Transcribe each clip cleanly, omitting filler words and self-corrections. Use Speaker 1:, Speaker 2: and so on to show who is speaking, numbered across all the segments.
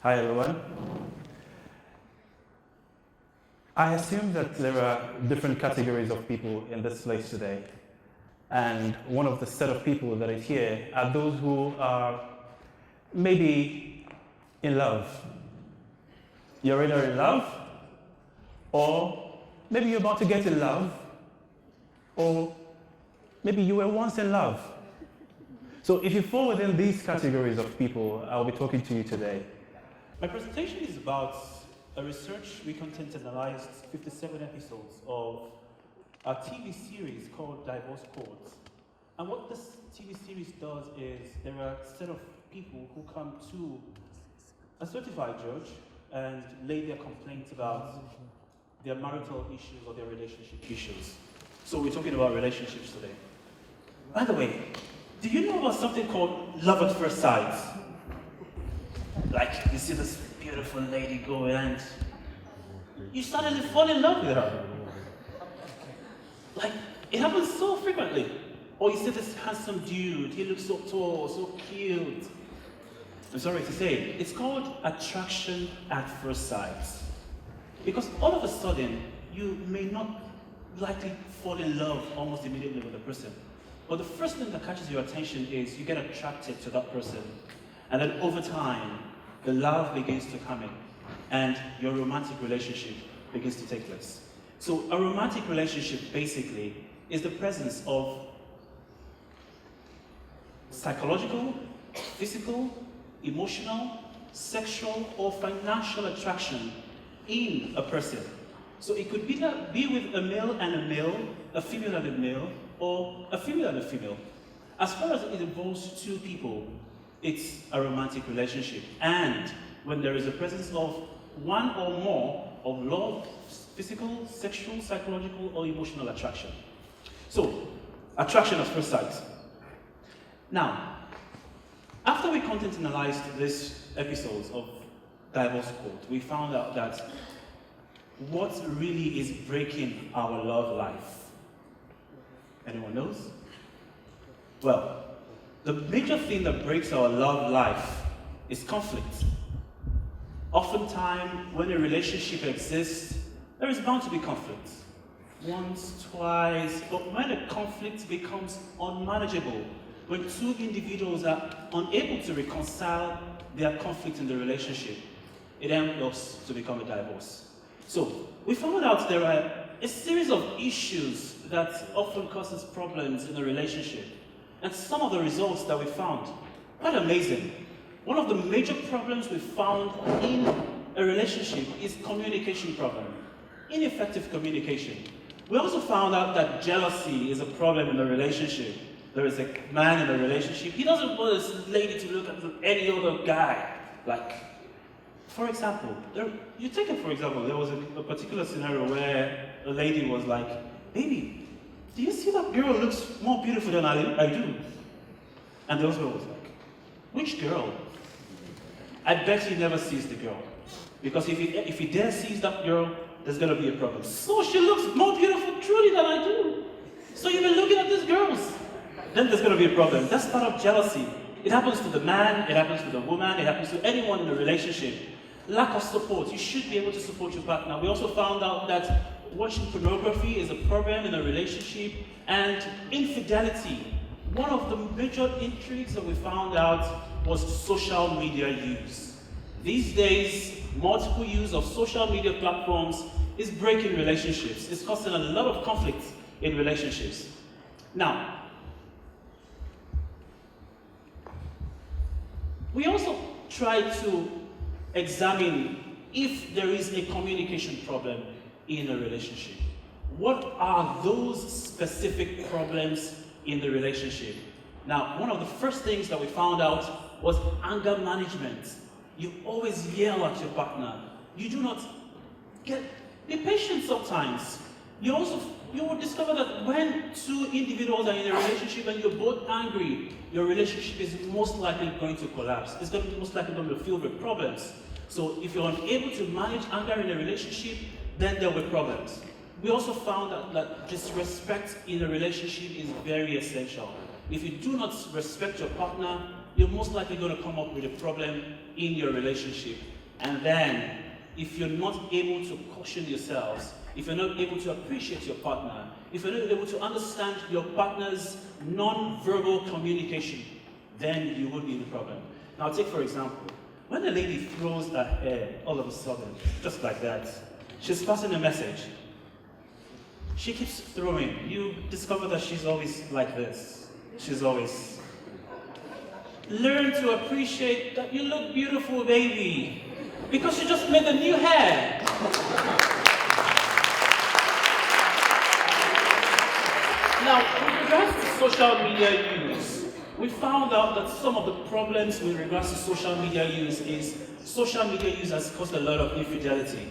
Speaker 1: Hi everyone. I assume that there are different categories of people in this place today. And one of the set of people that is here are those who are maybe in love. You're either in love, or maybe you're about to get in love, or maybe you were once in love. So if you fall within these categories of people, I'll be talking to you today.
Speaker 2: My presentation is about a research we contextualized 57 episodes of a TV series called Divorce Courts. And what this TV series does is there are a set of people who come to a certified judge and lay their complaints about their marital issues or their relationship issues. So we're talking about relationships today. By the way, do you know about something called love at first sight? Like, you see this beautiful lady go and you suddenly fall in love with her. Like, it happens so frequently. Or you see this handsome dude, he looks so tall, so cute. I'm sorry to say, it's called attraction at first sight. Because all of a sudden, you may not likely fall in love almost immediately with the person. But the first thing that catches your attention is you get attracted to that person. And then over time, the love begins to come in, and your romantic relationship begins to take place. So a romantic relationship basically is the presence of psychological, physical, emotional, sexual, or financial attraction in a person. So it could be with a male and a male, a female and a male, or a female and a female. As far as it involves two people, it's a romantic relationship. And when there is a presence of one or more of love, physical, sexual, psychological, or emotional attraction. So, attraction at first sight. Now, after we content-analyzed these episodes of Divorce Court, we found out that what really is breaking our love life? Anyone knows? Well, the major thing that breaks our love life is conflict. Oftentimes, when a relationship exists, there is bound to be conflict. Once, twice, but when a conflict becomes unmanageable, when two individuals are unable to reconcile their conflict in the relationship, it ends up to become a divorce. So, we found out there are a series of issues that often causes problems in a relationship. And some of the results that we found, quite amazing. One of the major problems we found in a relationship is communication problem, ineffective communication. We also found out that jealousy is a problem in a relationship. There is a man in a relationship, he doesn't want his lady to look at any other guy. Like, for example, there was a particular scenario where a lady was like, baby, do you see that girl looks more beautiful than I do? And the husband was like, which girl? I bet he never sees the girl. Because if he dare sees that girl, there's going to be a problem. So she looks more beautiful truly than I do. So you've been looking at these girls. Then there's going to be a problem. That's part of jealousy. It happens to the man, it happens to the woman, it happens to anyone in a relationship. Lack of support. You should be able to support your partner. We also found out that watching pornography is a problem in a relationship, and infidelity. One of the major intrigues that we found out was social media use. These days, multiple use of social media platforms is breaking relationships. It's causing a lot of conflict in relationships. Now, we also try to examine if there is a communication problem in a relationship. What are those specific problems in the relationship? Now, one of the first things that we found out was anger management. You always yell at your partner. You do not be patient sometimes. You will discover that when two individuals are in a relationship and you're both angry, your relationship is most likely going to collapse. It's most likely going to be filled with problems. So if you're unable to manage anger in a relationship, then there will be problems. We also found out that disrespect in a relationship is very essential. If you do not respect your partner, you're most likely going to come up with a problem in your relationship. And then, if you're not able to caution yourselves, if you're not able to appreciate your partner, if you're not able to understand your partner's non-verbal communication, then you will be in the problem. Now take for example, when a lady throws her hair all of a sudden, just like that, she's passing a message. She keeps throwing. You discover that she's always like this. She's always. Learn to appreciate that you look beautiful, baby, because you just made a new hair. Now, with regards to social media use, we found out that some of the problems with regards to social media use is social media use has caused a lot of infidelity.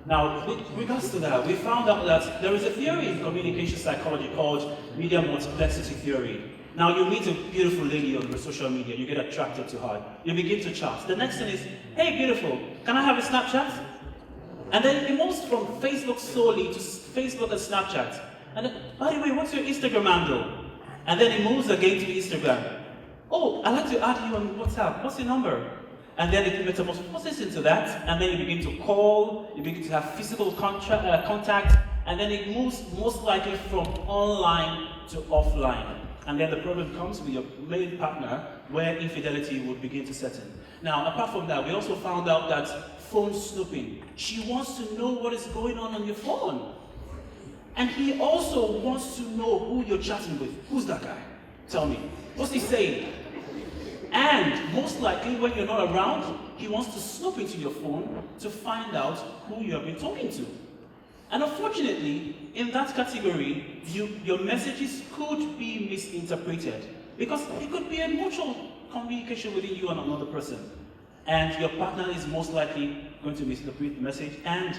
Speaker 2: Now, with regards to that, we found out that there is a theory in communication psychology called media multiplexity theory. Now, you meet a beautiful lady on social media, you get attracted to her, you begin to chat. The next thing is, hey, beautiful, can I have a Snapchat? And then it moves from Facebook solely to Facebook and Snapchat. And then, by the way, what's your Instagram handle? And then it moves again to Instagram. Oh, I'd like to add you on WhatsApp. What's your number? And then it metamorphoses into that, and then you begin to call, you begin to have physical contact, and then it moves most likely from online to offline. And then the problem comes with your main partner, where infidelity would begin to set in. Now, apart from that, we also found out that phone snooping. She wants to know what is going on your phone. And he also wants to know who you're chatting with. Who's that guy? Tell me. What's he saying? And most likely, when you're not around, he wants to snoop into your phone to find out who you have been talking to. And unfortunately, in that category, your messages could be misinterpreted because it could be a mutual communication within you and another person. And your partner is most likely going to misinterpret the message, and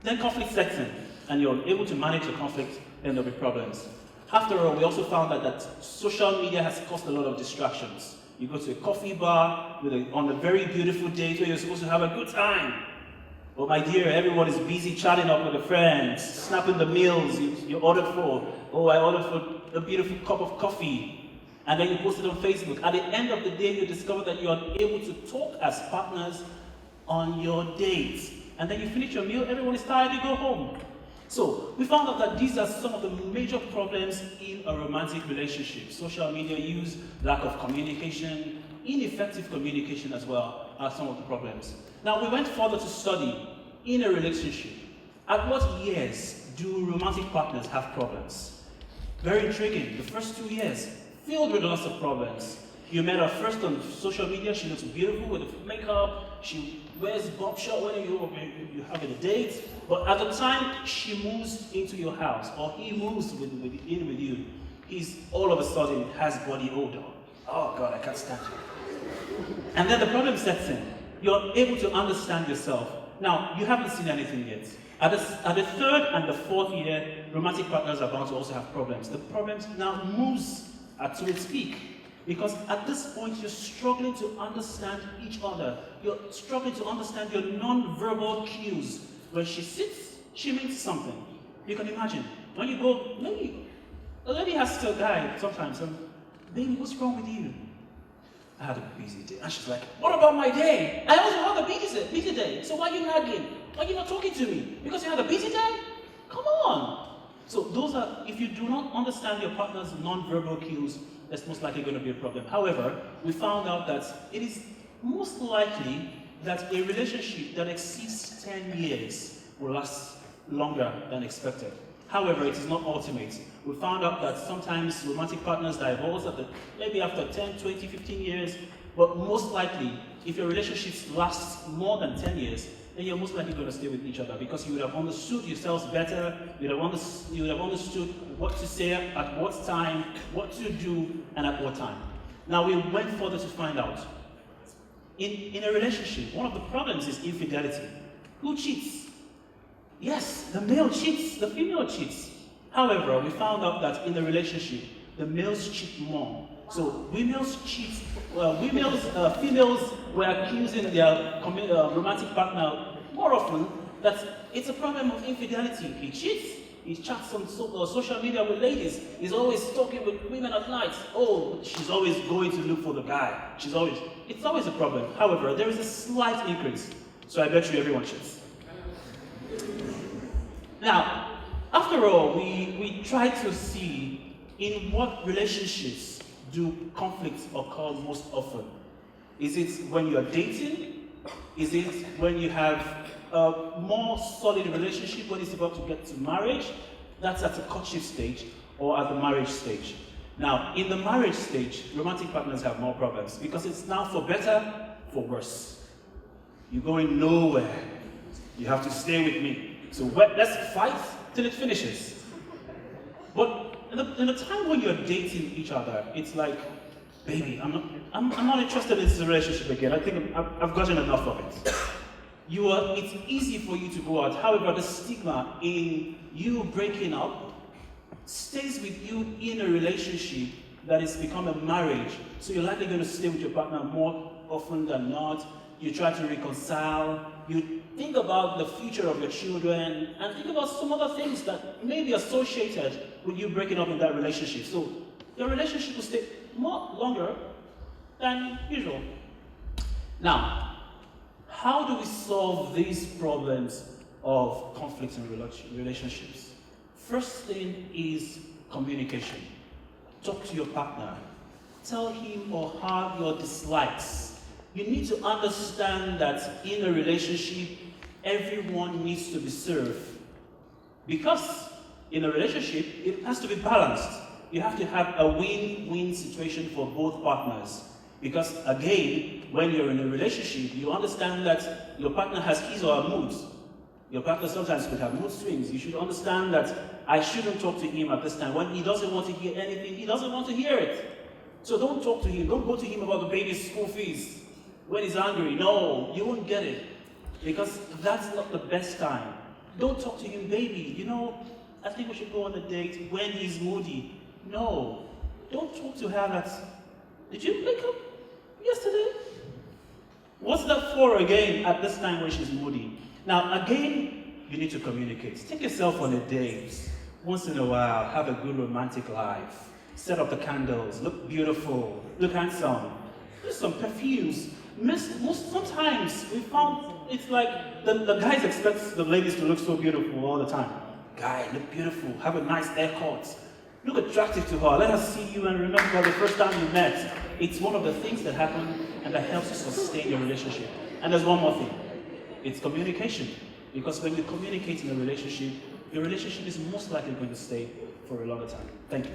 Speaker 2: then conflict sets in, and you're able to manage the conflict, then there'll be problems. After all, we also found out that social media has caused a lot of distractions. You go to a coffee bar on a very beautiful date where you're supposed to have a good time. But my dear, everyone is busy chatting up with their friends, snapping the meals you ordered for. Oh, I ordered for a beautiful cup of coffee. And then you post it on Facebook. At the end of the day, you discover that you are able to talk as partners on your date. And then you finish your meal, everyone is tired, you go home. So, we found out that these are some of the major problems in a romantic relationship. Social media use, lack of communication, ineffective communication as well are some of the problems. Now, we went further to study in a relationship. At what years do romantic partners have problems? Very intriguing. The first 2 years, filled with lots of problems. You met her first on social media, she looks beautiful with the makeup, she wears bob short when you're having a date, but at the time she moves into your house, or he moves in with you, he's all of a sudden has body odor. Oh God, I can't stand you. And then the problem sets in. You're able to understand yourself. Now, you haven't seen anything yet. At the third and the fourth year, romantic partners are bound to also have problems. The problems now moves to its peak. Because at this point, you're struggling to understand each other. You're struggling to understand your non-verbal cues. When she sits, she means something. You can imagine. When you go, maybe a lady has to a guy sometimes, baby, what's wrong with you? I had a busy day. And she's like, what about my day? I also had a busy day. So why are you nagging? Why are you not talking to me? Because you had a busy day? Come on. So those are, if you do not understand your partner's non-verbal cues, that's most likely going to be a problem. However, we found out that it is most likely that a relationship that exceeds 10 years will last longer than expected. However, it is not ultimate. We found out that sometimes romantic partners divorce maybe after 10, 20, 15 years, but most likely, if your relationships last more than 10 years, then you're most likely going to stay with each other because you would have understood yourselves better, you would have understood what to say at what time, what to do, and at what time. Now, we went further to find out. In a relationship, one of the problems is infidelity. Who cheats? Yes, the male cheats, the female cheats. However, we found out that in a relationship, the males cheat more. So females were accusing their romantic partner more often that it's a problem of infidelity. He cheats, he chats on social media with ladies, he's always talking with women at night. Oh, she's always going to look for the guy. It's always a problem. However, there is a slight increase. So I bet you everyone should. Now, after all, we try to see in what relationships do conflicts occur most often. Is it when you are dating? Is it when you have a more solid relationship when it's about to get to marriage? That's at the courtship stage or at the marriage stage. Now, in the marriage stage, romantic partners have more problems because it's now for better, for worse. You're going nowhere. You have to stay with me. So let's fight till it finishes. But in the time when you're dating each other, it's like, baby, I'm not interested in this relationship again. I think I've gotten enough of it. It's easy for you to go out. However, the stigma in you breaking up stays with you in a relationship that has become a marriage. So you're likely going to stay with your partner more often than not. You try to reconcile. You think about the future of your children and think about some other things that may be associated with you breaking up in that relationship. So your relationship will stay more longer than usual. Now, how do we solve these problems of conflicts in relationships? First thing is communication. Talk to your partner. Tell him or her your dislikes. You need to understand that in a relationship, everyone needs to be served. Because in a relationship, it has to be balanced. You have to have a win-win situation for both partners. Because again, when you're in a relationship, you understand that your partner has his or her moods. Your partner sometimes could have mood swings. You should understand that I shouldn't talk to him at this time. When he doesn't want to hear anything, he doesn't want to hear it. So don't talk to him. Don't go to him about the baby's school fees when he's angry. No, you won't get it. Because that's not the best time. Don't talk to him, baby. I think we should go on a date when he's moody. No. Don't talk to her that, did you wake up yesterday? What's that for again at this time when she's moody? Now, again, you need to communicate. Take yourself on a date. Once in a while, have a good romantic life. Set up the candles, look beautiful, look handsome. Use some perfumes. Sometimes we found it's like the guys expect the ladies to look so beautiful all the time. Guy, look beautiful, have a nice haircut. Look attractive to her. Let her see you and remember the first time you met. It's one of the things that happen and that helps you sustain your relationship. And there's one more thing. It's communication. Because when you communicate in a relationship, your relationship is most likely going to stay for a longer time. Thank you.